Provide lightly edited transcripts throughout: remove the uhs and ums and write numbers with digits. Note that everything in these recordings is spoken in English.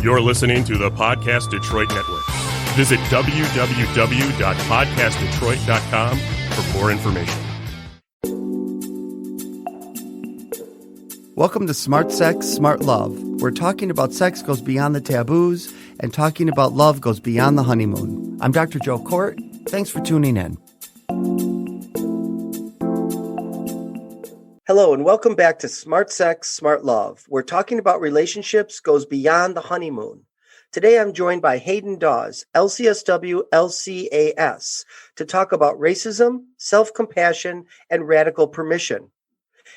You're listening to the Podcast Detroit Network. Visit www.podcastdetroit.com for more information. Welcome to Smart Sex, Smart Love, where talking about sex goes beyond the taboos and talking about love goes beyond the honeymoon. I'm Dr. Joe Court. Thanks for tuning in. Hello, and welcome back to Smart Sex, Smart Love, where talking about relationships goes beyond the honeymoon. Today, I'm joined by Hayden Dawes, LCSW, LCAS, to talk about racism, self-compassion, and radical permission.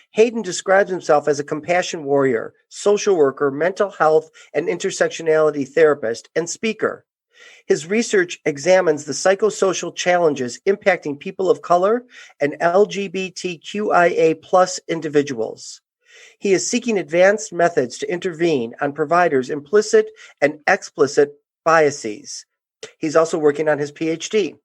Hayden describes himself as a compassion warrior, social worker, mental health and intersectionality therapist, and speaker. His research examines the psychosocial challenges impacting people of color and LGBTQIA plus individuals. He is seeking advanced methods to intervene on providers' implicit and explicit biases. He's also working on his PhD.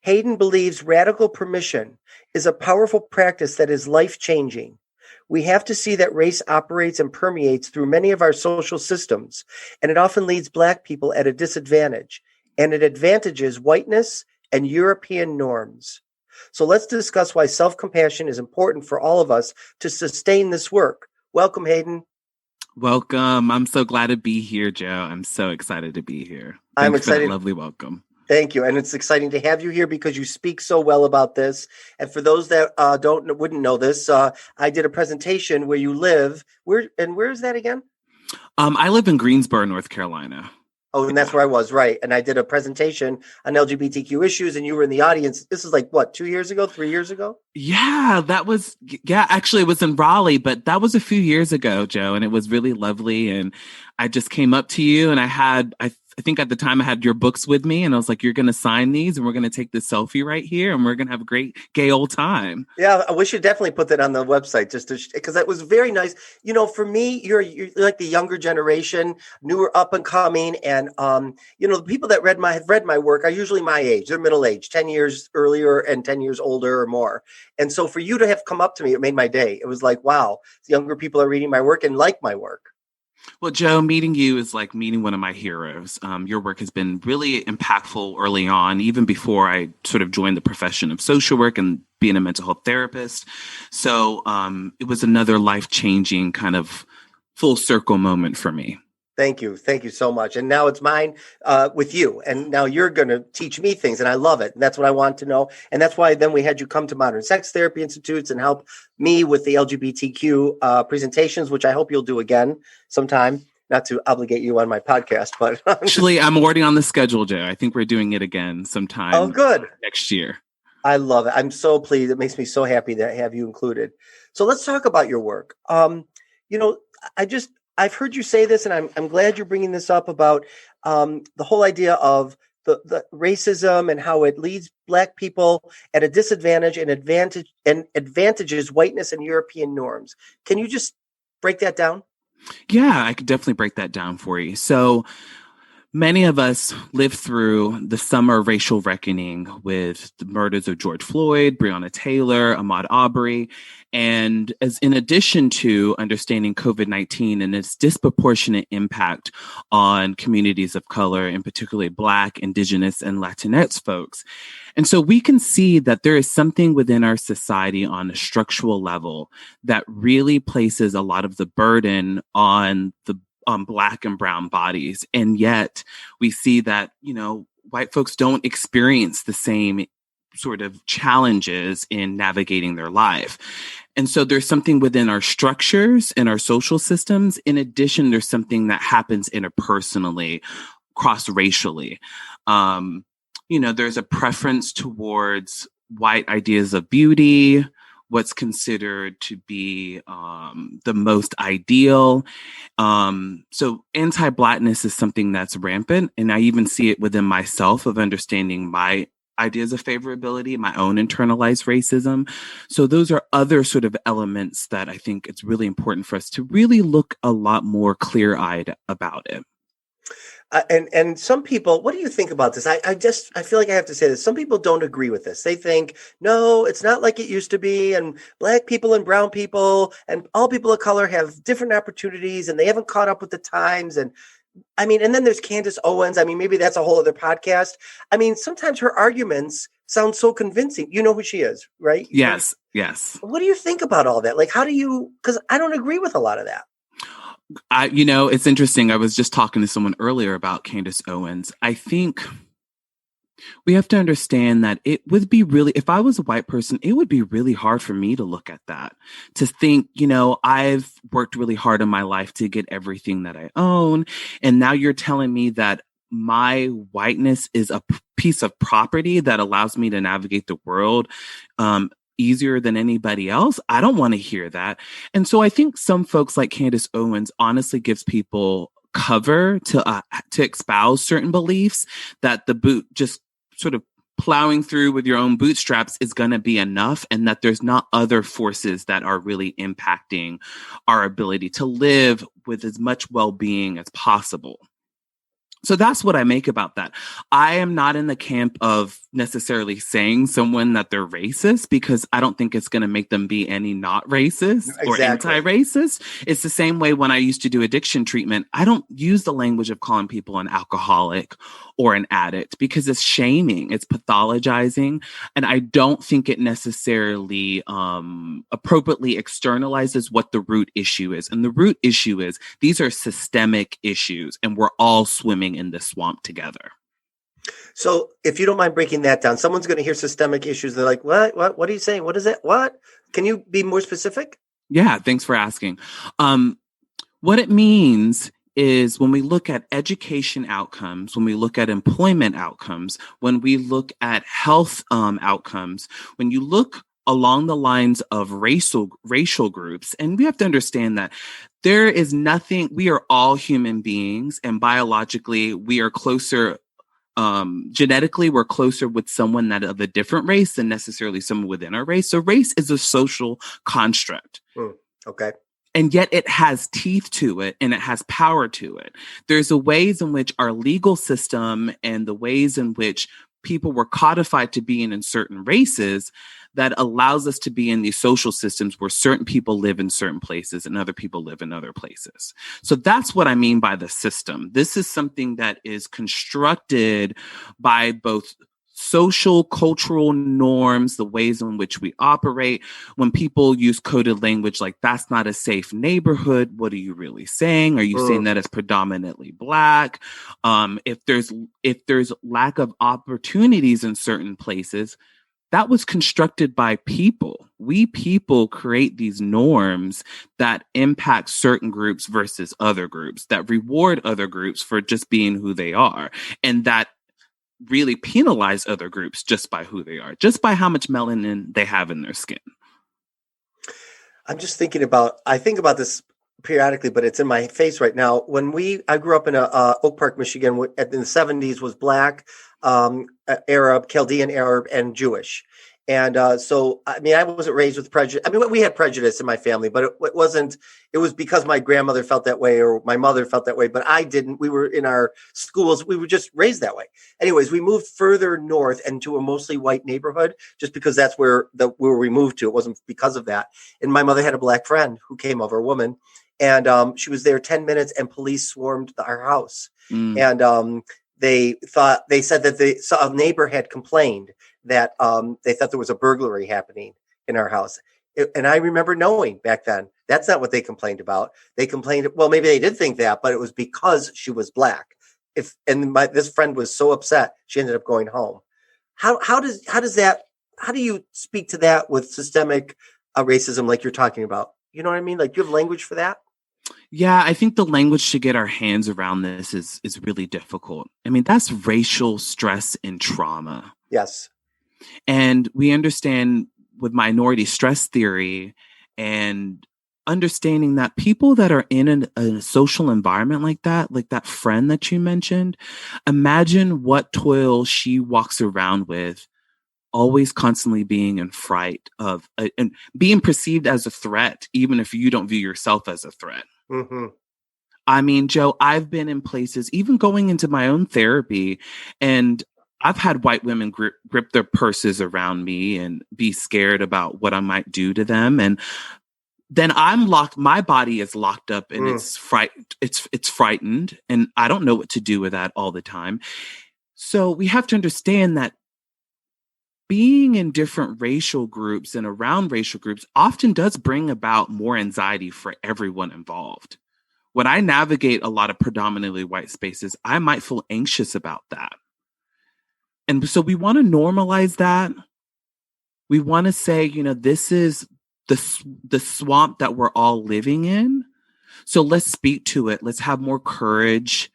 Hayden believes radical permission is a powerful practice that is life-changing. We have to see that race operates and permeates through many of our social systems, and it often leaves Black people at a disadvantage, and it advantages whiteness and European norms. So let's discuss why self-compassion is important for all of us to sustain this work. Welcome, Hayden. Welcome. I'm so glad to be here, Joe. I'm so excited to be here. I'm excited. For that lovely welcome. Thank you. And it's exciting to have you here because you speak so well about this. And for those that wouldn't know this, I did a presentation where you live. Where is that again? I live in Greensboro, North Carolina. Oh, and that's where I was, right. And I did a presentation on LGBTQ issues, and you were in the audience. This is like, what, 2 years ago, 3 years ago? Actually, it was in Raleigh, but that was a few years ago, Joe, and it was really lovely. And I just came up to you, and I think at the time I had your books with me, and I was like, you're going to sign these, and we're going to take this selfie right here, and we're going to have a great gay old time. Yeah, we should definitely put that on the website because that was very nice. You know, for me, you're like the younger generation, newer, up and coming, and the people that have read my work are usually my age. They're middle age, 10 years earlier and 10 years older or more. And so for you to have come up to me, it made my day. It was like, wow, younger people are reading my work and like my work. Well, Joe, meeting you is like meeting one of my heroes. Your work has been really impactful early on, even before I sort of joined the profession of social work and being a mental health therapist. So it was another life-changing kind of full circle moment for me. Thank you. Thank you so much. And now it's mine with you. And now you're going to teach me things. And I love it. And that's what I want to know. And that's why then we had you come to Modern Sex Therapy Institutes and help me with the LGBTQ presentations, which I hope you'll do again sometime. Not to obligate you on my podcast, but actually, I'm already on the schedule, Joe. I think we're doing it again sometime. Oh, good. Next year. I love it. I'm so pleased. It makes me so happy to have you included. So let's talk about your work. I've heard you say this, and I'm glad you're bringing this up about the whole idea of the racism and how it leads Black people at a disadvantage and advantages whiteness and European norms. Can you just break that down? Yeah, I could definitely break that down for you. So many of us lived through the summer racial reckoning with the murders of George Floyd, Breonna Taylor, Ahmaud Arbery. And as in addition to understanding COVID-19 and its disproportionate impact on communities of color, and particularly Black, Indigenous, and Latinx folks. And so we can see that there is something within our society on a structural level that really places a lot of the burden on Black and brown bodies. And yet we see that, white folks don't experience the same sort of challenges in navigating their life. And so there's something within our structures and our social systems. In addition, there's something that happens interpersonally, cross-racially. There's a preference towards white ideas of beauty, what's considered to be the most ideal. So anti-Blackness is something that's rampant. And I even see it within myself of understanding my ideas of favorability, my own internalized racism. So those are other sort of elements that I think it's really important for us to really look a lot more clear-eyed about it. And some people, what do you think about this? I feel like I have to say this. Some people don't agree with this. They think, no, it's not like it used to be. And Black people and brown people and all people of color have different opportunities and they haven't caught up with the times. And I mean, and then there's Candace Owens. I mean, maybe that's a whole other podcast. I mean, sometimes her arguments sound so convincing. You know who she is, right? Yes. Yes. What do you think about all that? Like, how do you, because I don't agree with a lot of that. It's interesting. I was just talking to someone earlier about Candace Owens. I think we have to understand that it would be really, if I was a white person, it would be really hard for me to look at that, to think, I've worked really hard in my life to get everything that I own. And now you're telling me that my whiteness is a piece of property that allows me to navigate the world easier than anybody else. I don't want to hear that. And so I think some folks like Candace Owens honestly gives people cover to espouse certain beliefs that the boot just sort of plowing through with your own bootstraps is going to be enough, and that there's not other forces that are really impacting our ability to live with as much well-being as possible. So that's what I make about that. I am not in the camp of necessarily saying someone that they're racist, because I don't think it's going to make them be any not racist or anti-racist. It's the same way when I used to do addiction treatment. I don't use the language of calling people an alcoholic or an addict, because it's shaming, it's pathologizing. And I don't think it necessarily appropriately externalizes what the root issue is. And the root issue is these are systemic issues, and we're all swimming in this swamp together. So if you don't mind breaking that down, someone's going to hear systemic issues. They're like, what are you saying? What is it? What? Can you be more specific? Yeah, thanks for asking. What it means is when we look at education outcomes, when we look at employment outcomes, when we look at health outcomes, when you look along the lines of racial groups, and we have to understand that there is nothing, we are all human beings, and biologically we are closer, genetically we're closer with someone that of a different race than necessarily someone within our race. So race is a social construct. Okay. And yet it has teeth to it, and it has power to it. There's the ways in which our legal system and the ways in which people were codified to be in certain races that allows us to be in these social systems where certain people live in certain places and other people live in other places. So that's what I mean by the system. This is something that is constructed by both social, cultural norms, the ways in which we operate. When people use coded language like that's not a safe neighborhood, what are you really saying? Are you saying that it's predominantly Black? If there's lack of opportunities in certain places, that was constructed by people. We people create these norms that impact certain groups versus other groups, that reward other groups for just being who they are, and that really penalize other groups just by who they are, just by how much melanin they have in their skin. I'm just thinking I think about this periodically, but it's in my face right now. I grew up in Oak Park, Michigan, in the 70s, was Black, Arab, Chaldean Arab, and Jewish. And so, I mean, I wasn't raised with prejudice. I mean, we had prejudice in my family, but it was because my grandmother felt that way or my mother felt that way, but I didn't. We were in our schools. We were just raised that way. Anyways, we moved further north into a mostly white neighborhood just because that's where we moved to. It wasn't because of that. And my mother had a Black friend who came over, a woman, and she was there 10 minutes and police swarmed our house. And they said that a neighbor had complained that they thought there was a burglary happening in our house. And I remember knowing back then, that's not what they complained about. They complained, well, maybe they did think that, but it was because she was Black. This friend was so upset, she ended up going home. How do you speak to that with systemic racism like you're talking about? You know what I mean? Like, do you have language for that? Yeah, I think the language to get our hands around this is really difficult. I mean, that's racial stress and trauma. Yes. And we understand with minority stress theory and understanding that people that are in a social environment like that friend that you mentioned, imagine what toil she walks around with, always constantly being in fright of and being perceived as a threat, even if you don't view yourself as a threat. Mm-hmm. I mean, Joe, I've been in places, even going into my own therapy, and I've had white women grip their purses around me and be scared about what I might do to them. And then I'm locked. My body is locked up and it's frightened. And I don't know what to do with that all the time. So we have to understand that being in different racial groups and around racial groups often does bring about more anxiety for everyone involved. When I navigate a lot of predominantly white spaces, I might feel anxious about that. And so we want to normalize that. We want to say, this is the swamp that we're all living in. So let's speak to it. Let's have more courage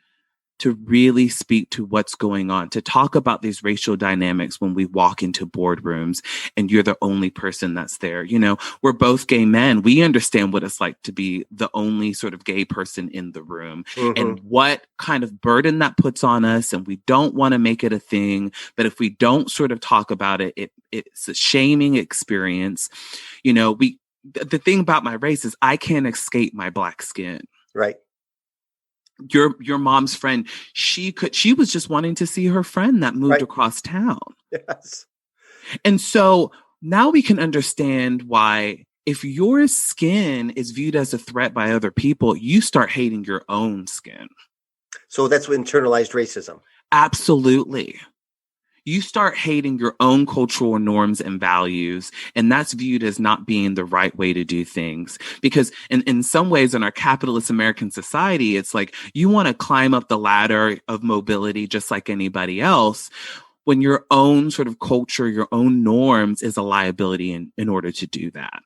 to really speak to what's going on, to talk about these racial dynamics when we walk into boardrooms and you're the only person that's there. We're both gay men. We understand what it's like to be the only sort of gay person in the room and what kind of burden that puts on us. And we don't want to make it a thing. But if we don't sort of talk about it, it's a shaming experience. The thing about my race is I can't escape my Black skin. Right. Your mom's friend, she was just wanting to see her friend that moved across town. Yes. And so now we can understand why if your skin is viewed as a threat by other people, you start hating your own skin. So that's internalized racism. Absolutely. You start hating your own cultural norms and values, and that's viewed as not being the right way to do things. Because in some ways in our capitalist American society, it's like you want to climb up the ladder of mobility just like anybody else, when your own sort of culture, your own norms is a liability in order to do that.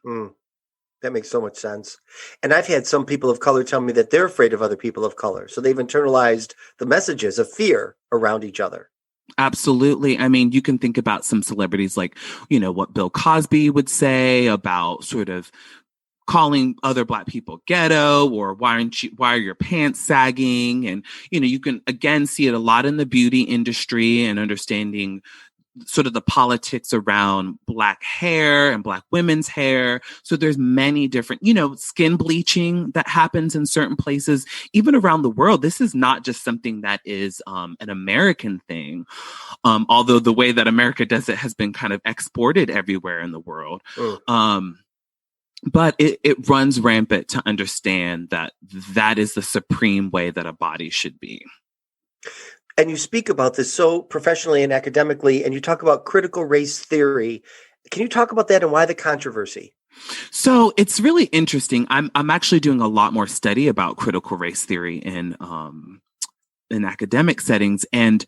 That makes so much sense. And I've had some people of color tell me that they're afraid of other people of color. So they've internalized the messages of fear around each other. Absolutely. I mean, you can think about some celebrities like, what Bill Cosby would say about sort of calling other Black people ghetto or why are your pants sagging? And, you can again see it a lot in the beauty industry and understanding sort of the politics around Black hair and Black women's hair. So there's many different, skin bleaching that happens in certain places, even around the world. This is not just something that is an American thing, although the way that America does it has been kind of exported everywhere in the world. But it runs rampant to understand that is the supreme way that a body should be. And you speak about this so professionally and academically, and you talk about critical race theory. Can you talk about that and why the controversy? So it's really interesting. I'm actually doing a lot more study about critical race theory in academic settings, and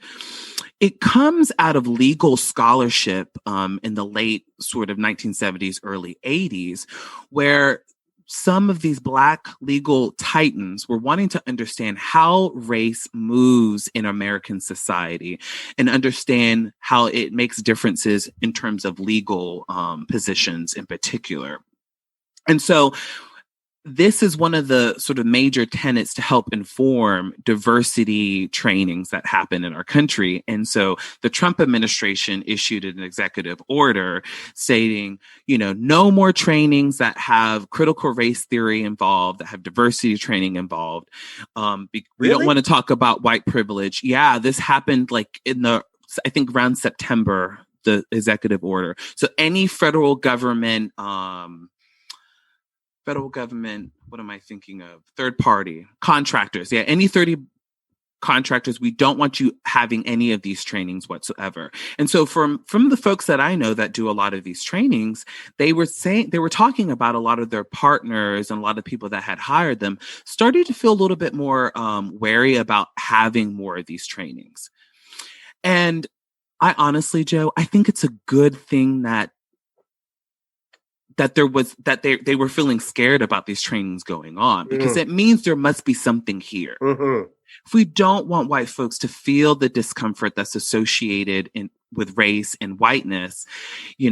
it comes out of legal scholarship in the late sort of 1970s, early 80s, where some of these Black legal titans were wanting to understand how race moves in American society and understand how it makes differences in terms of legal positions in particular. And so this is one of the sort of major tenets to help inform diversity trainings that happen in our country. And so the Trump administration issued an executive order stating, no more trainings that have critical race theory involved, that have diversity training involved. We don't want to talk about white privilege. Yeah, this happened like I think around September, the executive order. So any federal government, what am I thinking of? Third party contractors. Yeah. Any 30 contractors, we don't want you having any of these trainings whatsoever. And so from the folks that I know that do a lot of these trainings, they were talking about a lot of their partners and a lot of people that had hired them started to feel a little bit more wary about having more of these trainings. And I honestly, Joe, I think it's a good thing that they were feeling scared about these trainings going on, because it means there must be something here. If we don't want white folks to feel the discomfort that's associated with race and whiteness, we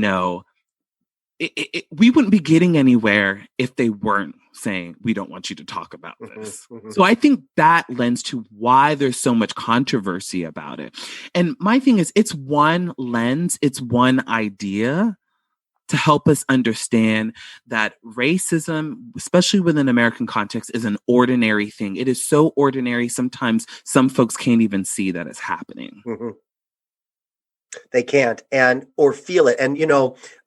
wouldn't be getting anywhere if they weren't saying, we don't want you to talk about this. So I think that lends to why there's so much controversy about it. And my thing is, it's one lens, it's one idea to help us understand that racism, especially within American context, is an ordinary thing. It is so ordinary, sometimes some folks can't even see that it's happening. They can't or feel it. And,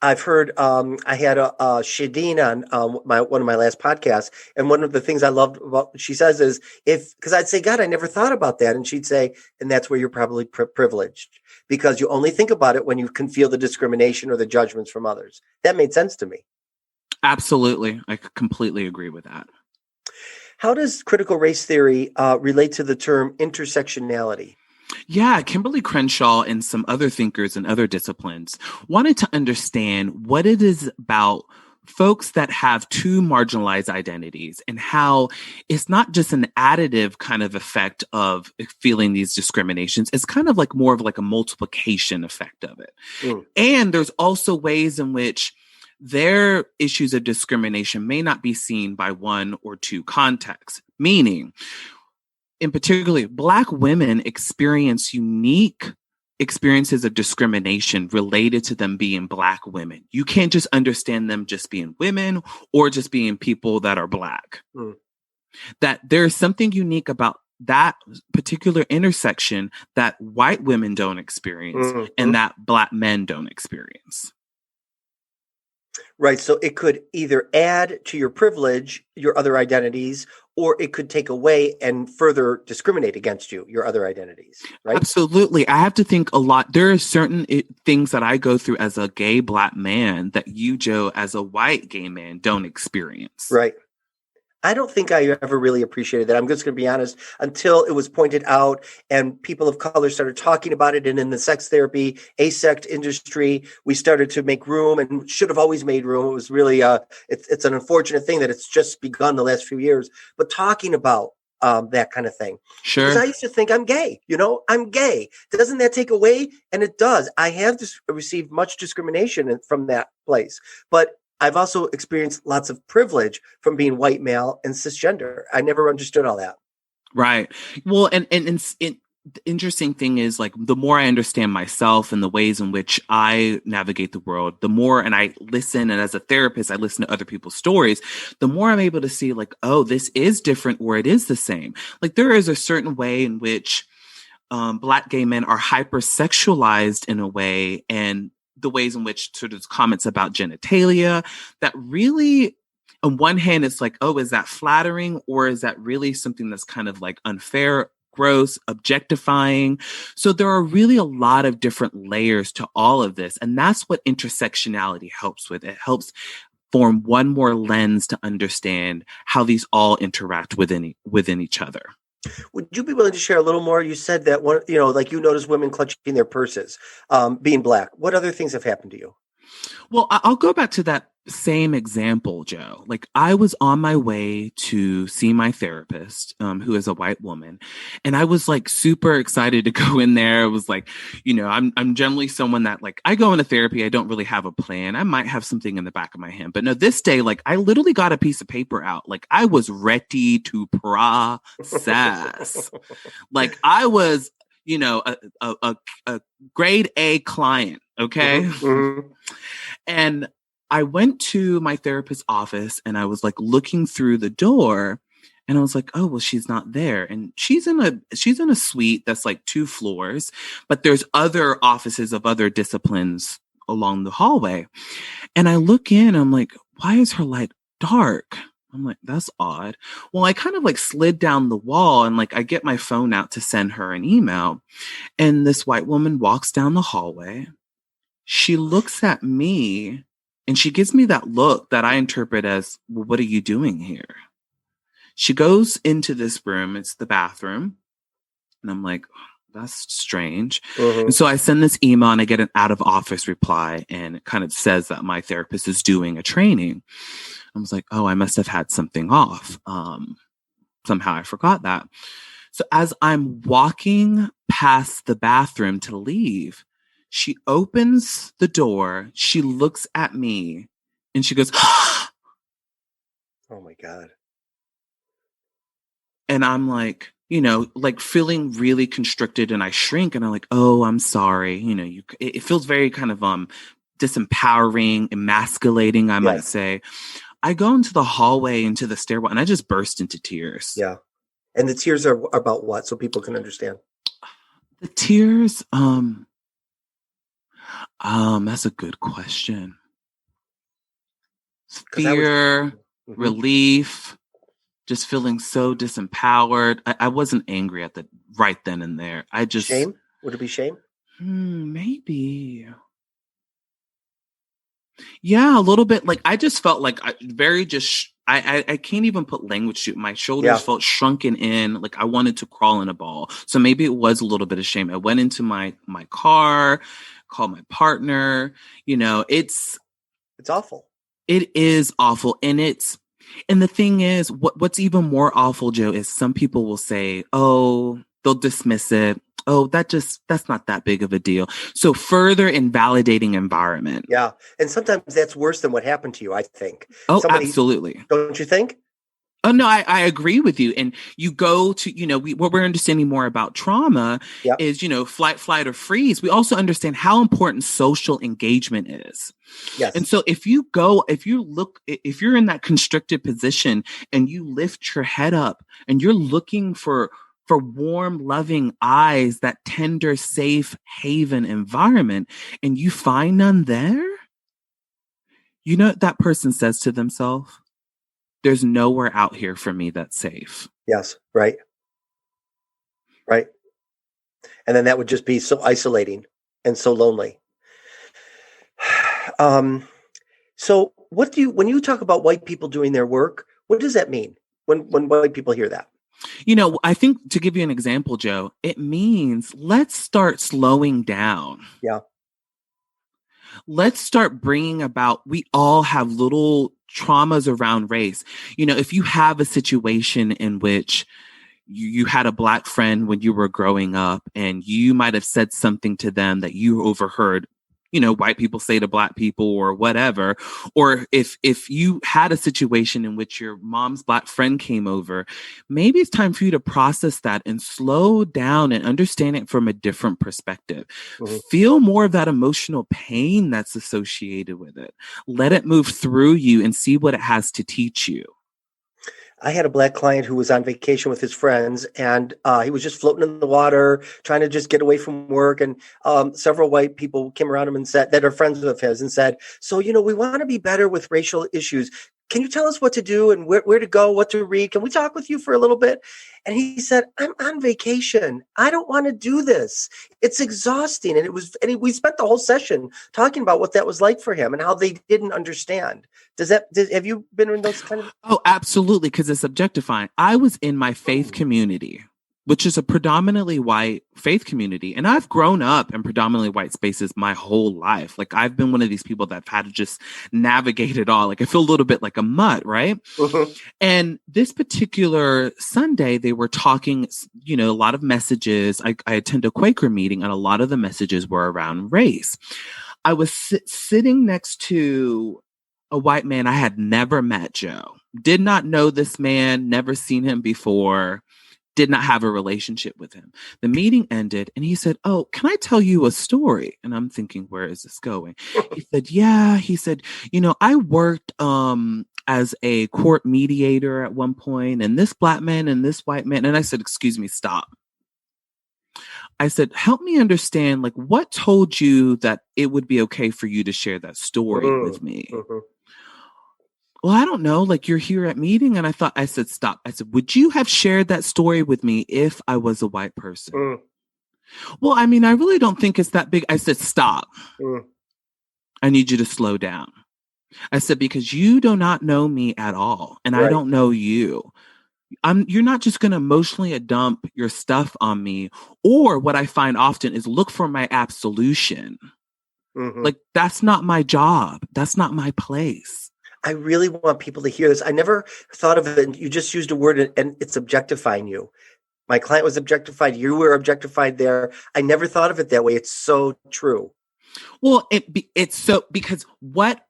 I've heard, I had a Shadeen on one of my last podcasts. And one of the things I loved about what she says is because I'd say, God, I never thought about that. And she'd say, and that's where you're probably privileged, because you only think about it when you can feel the discrimination or the judgments from others. That made sense to me. Absolutely. I completely agree with that. How does critical race theory relate to the term intersectionality? Yeah, Kimberly Crenshaw and some other thinkers in other disciplines wanted to understand what it is about folks that have two marginalized identities and how it's not just an additive kind of effect of feeling these discriminations. It's kind of like more of like a multiplication effect of it. Mm. And there's also ways in which their issues of discrimination may not be seen by one or two contexts, meaning in particular, Black women experience unique experiences of discrimination related to them being Black women. You can't just understand them just being women or just being people that are Black. Mm. That there's something unique about that particular intersection that white women don't experience and that Black men don't experience. Right. So it could either add to your privilege, your other identities, or it could take away and further discriminate against you, your other identities. Right. Absolutely. I have to think a lot. There are certain things that I go through as a gay Black man that you, Joe, as a white gay man, don't experience. Right. I don't think I ever really appreciated that. I'm just going to be honest, until it was pointed out and people of color started talking about it. And in the sex therapy, asect industry, we started to make room and should have always made room. It was really, it's an unfortunate thing that it's just begun the last few years, but talking about that kind of thing. Sure. Because I used to think I'm gay, I'm gay. Doesn't that take away? And it does. I have received much discrimination from that place, but I've also experienced lots of privilege from being white male and cisgender. I never understood all that. Right. Well, and the interesting thing is, like, the more I understand myself and the ways in which I navigate the world, the more, and I listen, and as a therapist, I listen to other people's stories, the more I'm able to see, like, oh, this is different or it is the same. Like, there is a certain way in which Black gay men are hypersexualized in a way, and the ways in which sort of comments about genitalia that really, on one hand, it's like, oh, is that flattering? Or is that really something that's kind of like unfair, gross, objectifying? So there are really a lot of different layers to all of this. And that's what intersectionality helps with. It helps form one more lens to understand how these all interact within each other. Would you be willing to share a little more? You said that like you notice women clutching their purses, being Black. What other things have happened to you? Well, I'll go back to that same example, Joe. Like, I was on my way to see my therapist, who is a white woman, and I was like super excited to go in there. It was like, I'm generally someone that, like, I go into therapy, I don't really have a plan. I might have something in the back of my hand, but no, this day, like, I literally got a piece of paper out. Like, I was ready to process. Like, I was, a grade A client. Okay. Mm-hmm. And I went to my therapist's office and I was like looking through the door and I was like, oh, well, she's not there. And she's in a suite that's like 2 floors, but there's other offices of other disciplines along the hallway. And I look in, I'm like, why is her light dark? I'm like, that's odd. Well, I kind of like slid down the wall and like I get my phone out to send her an email. And this white woman walks down the hallway. She looks at me and she gives me that look that I interpret as, well, what are you doing here? She goes into this room. It's the bathroom. And I'm like, oh, that's strange. Mm-hmm. And so I send this email and I get an out of office reply. And it kind of says that my therapist is doing a training. I was like, oh, I must have had something off. Somehow I forgot that. So as I'm walking past the bathroom to leave, she opens the door, she looks at me, and she goes, oh my God. And I'm like, like feeling really constricted, and I shrink, and I'm like, oh, I'm sorry. It feels very kind of disempowering, emasculating, I might say. I go into the hallway, into the stairwell, and I just burst into tears. Yeah. And the tears are about what? So people can understand. The tears, That's a good question. 'Cause Fear, relief, just feeling so disempowered. I wasn't angry at the right then and there. I just Shame? Would it be shame? maybe. Yeah, a little bit. Like I just felt like I can't even put language to it. My shoulders felt shrunken in, like I wanted to crawl in a ball. So maybe it was a little bit of shame. I went into my car, called my partner. It's awful. It is awful. And the thing is, what's even more awful, Joe, is some people will say, oh, they'll dismiss it. Oh, that's not that big of a deal. So further invalidating environment. Yeah. And sometimes that's worse than what happened to you, I think. Oh, absolutely. Don't you think? Oh, no, I agree with you. And you go to, what we're understanding more about trauma is, flight or freeze. We also understand how important social engagement is. Yes. And so if you're in that constricted position and you lift your head up and you're looking for warm, loving eyes, that tender, safe haven environment, and you find none there, you know what that person says to themselves? There's nowhere out here for me that's safe. Yes. Right. Right. And then that would just be so isolating and so lonely. So when you talk about white people doing their work, what does that mean when white people hear that? I think, to give you an example, Joe, it means let's start slowing down. Yeah. Let's start bringing about, we all have little traumas around race. If you have a situation in which you had a Black friend when you were growing up and you might have said something to them that you overheard, white people say to Black people or whatever, or if you had a situation in which your mom's Black friend came over, maybe it's time for you to process that and slow down and understand it from a different perspective. Mm-hmm. Feel more of that emotional pain that's associated with it. Let it move through you and see what it has to teach you. I had a Black client who was on vacation with his friends, and he was just floating in the water, trying to just get away from work. And several white people came around him and said, that are friends of his, and said, so, we want to be better with racial issues. Can you tell us what to do and where to go, what to read? Can we talk with you for a little bit? And he said, I'm on vacation. I don't want to do this. It's exhausting. And we spent the whole session talking about what that was like for him and how they didn't understand. Have you been in those kind of? Oh, absolutely. Because it's objectifying. I was in my faith community, which is a predominantly white faith community. And I've grown up in predominantly white spaces my whole life. Like I've been one of these people that have had to just navigate it all. Like I feel a little bit like a mutt, right? Mm-hmm. And this particular Sunday, they were talking, a lot of messages. I attend a Quaker meeting and a lot of the messages were around race. I was sitting next to a white man I had never met, Joe. Did not know this man, never seen him before. Did not have a relationship with him. The meeting ended and he said, oh, can I tell you a story? And I'm thinking, where is this going? He said, yeah. He said, I worked as a court mediator at one point, and this Black man and this white man. And I said, excuse me, stop. I said, help me understand, like, what told you that it would be okay for you to share that story with me? Mm-hmm. Well, I don't know. Like, you're here at meeting. And I said, stop. I said, would you have shared that story with me if I was a white person? Mm. Well, I mean, I really don't think it's that big. I said, stop. Mm. I need you to slow down. I said, because you do not know me at all. And right. I don't know you. You're not just going to emotionally dump your stuff on me. Or what I find often is look for my absolution. Mm-hmm. Like, that's not my job. That's not my place. I really want people to hear this. I never thought of it. You just used a word and it's objectifying you. My client was objectified. You were objectified there. I never thought of it that way. It's so true. Well, it's so, because what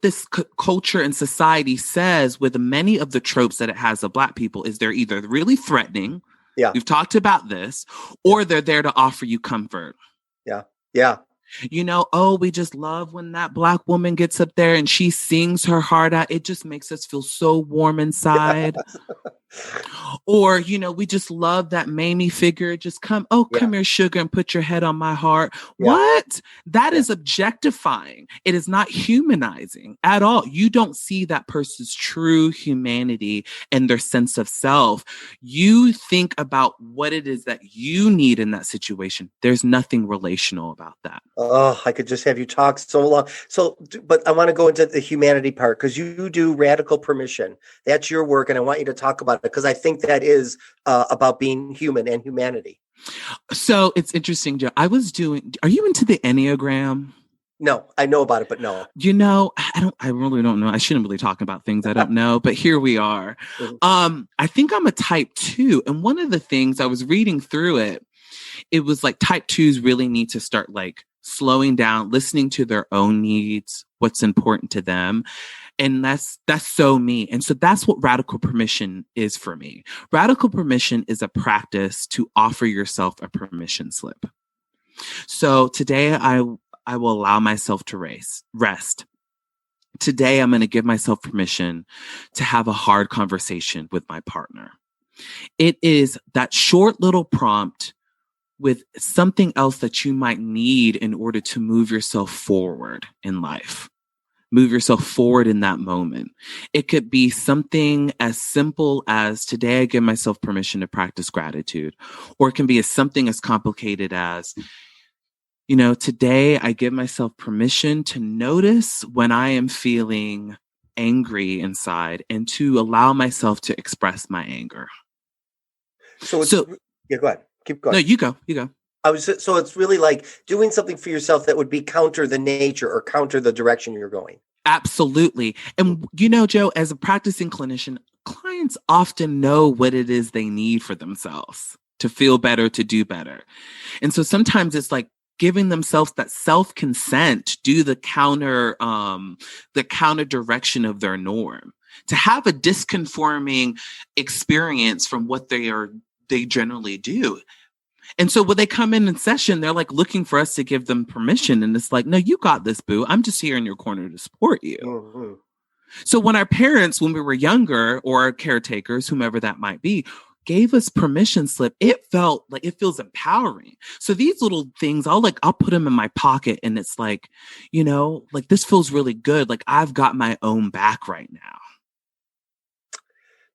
this culture and society says with many of the tropes that it has of Black people is they're either really threatening. Yeah. We've talked about this, or they're there to offer you comfort. Yeah. Yeah. Oh, we just love when that Black woman gets up there and she sings her heart out. It just makes us feel so warm inside. Or, we just love that Mamie figure. Just come here, sugar, and put your head on my heart. Yeah. What? That is objectifying. It is not humanizing at all. You don't see that person's true humanity and their sense of self. You think about what it is that you need in that situation. There's nothing relational about that. Oh, I could just have you talk so long. But I want to go into the humanity part because you do radical permission. That's your work. And I want you to talk about it because I think that is about being human and humanity. So it's interesting, Joe. Are you into the Enneagram? No, I know about it, but no. I really don't know. I shouldn't really talk about things I don't know, but here we are. Mm-hmm. I think I'm a type 2. And one of the things I was reading through it was like type 2s really need to start like slowing down, listening to their own needs, what's important to them. And that's so me. And so that's what radical permission is for me. Radical permission is a practice to offer yourself a permission slip. So today I will allow myself to rest. Today I'm going to give myself permission to have a hard conversation with my partner. It is that short little prompt with something else that you might need in order to move yourself forward in life. Move yourself forward in that moment. It could be something as simple as today I give myself permission to practice gratitude. Or it can be something as complicated as, today I give myself permission to notice when I am feeling angry inside and to allow myself to express my anger. So go ahead. Keep going. No, you go. So it's really like doing something for yourself that would be counter the nature or counter the direction you're going. Absolutely. And Joe, as a practicing clinician, clients often know what it is they need for themselves to feel better, to do better. And so sometimes it's like giving themselves that self-consent, do the counter direction of their norm, to have a disconforming experience from what they generally do. And so when they come in session, they're like looking for us to give them permission. And it's like, no, you got this, boo. I'm just here in your corner to support you. Mm-hmm. So when our parents, when we were younger, or our caretakers, whomever that might be, gave us permission slip, it feels empowering. So these little things, I'll put them in my pocket and it's like, this feels really good. Like I've got my own back right now.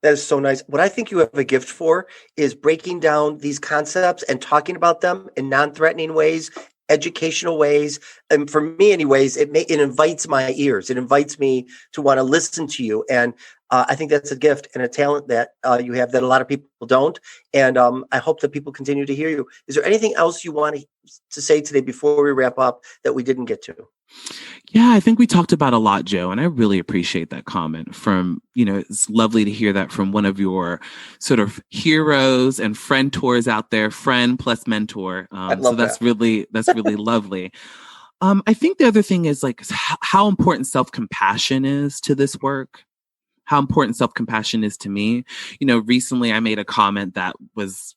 That is so nice. What I think you have a gift for is breaking down these concepts and talking about them in non-threatening ways, educational ways. And for me anyways, it invites my ears. It invites me to want to listen to you. And I think that's a gift and a talent that you have that a lot of people don't. And I hope that people continue to hear you. Is there anything else you want to say today before we wrap up that we didn't get to? Yeah, I think we talked about a lot, Joe, and I really appreciate that comment from, it's lovely to hear that from one of your sort of heroes and friend tours out there, friend plus mentor. So that's really lovely. I think the other thing is like how important self-compassion is to this work. How important self-compassion is to me. Recently I made a comment that was,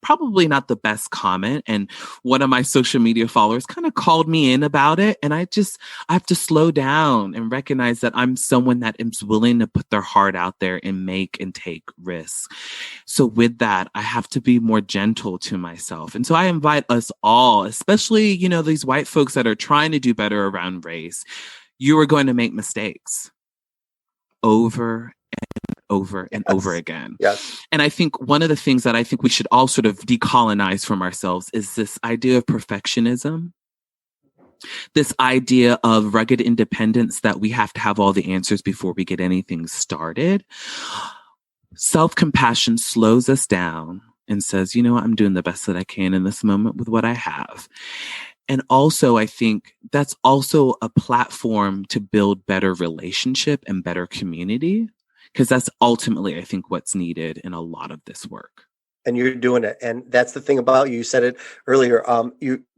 probably not the best comment. And one of my social media followers kind of called me in about it. And I have to slow down and recognize that I'm someone that is willing to put their heart out there and make and take risks. So with that, I have to be more gentle to myself. And so I invite us all, especially, these white folks that are trying to do better around race, you are going to make mistakes. Over and over and over again. Yes. And I think one of the things that I think we should all sort of decolonize from ourselves is this idea of perfectionism. This idea of rugged independence that we have to have all the answers before we get anything started. Self-compassion slows us down and says, I'm doing the best that I can in this moment with what I have. And also, I think that's also a platform to build better relationship and better community, because that's ultimately, I think, what's needed in a lot of this work. And you're doing it. And that's the thing about you. You said it earlier.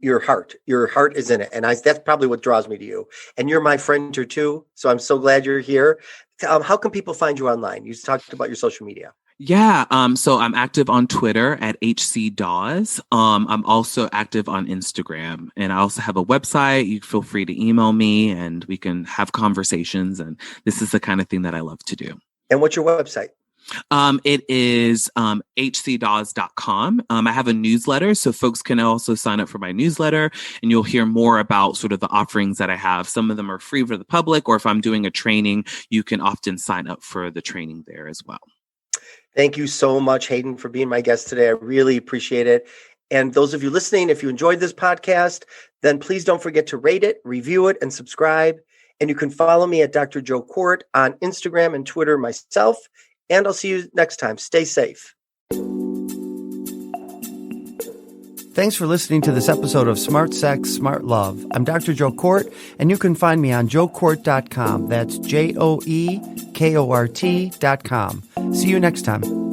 Your heart is in it. And that's probably what draws me to you. And you're my friend too. So I'm so glad you're here. How can people find you online? You talked about your social media. Yeah, so I'm active on Twitter at HC Dawes. I'm also active on Instagram, and I also have a website. You feel free to email me and we can have conversations. And this is the kind of thing that I love to do. And what's your website? It is hcdawes.com. I have a newsletter, so folks can also sign up for my newsletter, and you'll hear more about sort of the offerings that I have. Some of them are free for the public, or if I'm doing a training, you can often sign up for the training there as well. Thank you so much, Hayden, for being my guest today. I really appreciate it. And those of you listening, if you enjoyed this podcast, then please don't forget to rate it, review it, and subscribe. And you can follow me at Dr. Joe Court on Instagram and Twitter myself. And I'll see you next time. Stay safe. Thanks for listening to this episode of Smart Sex, Smart Love. I'm Dr. Joe Court, and you can find me on joecourt.com. That's JOEKORT.com. See you next time.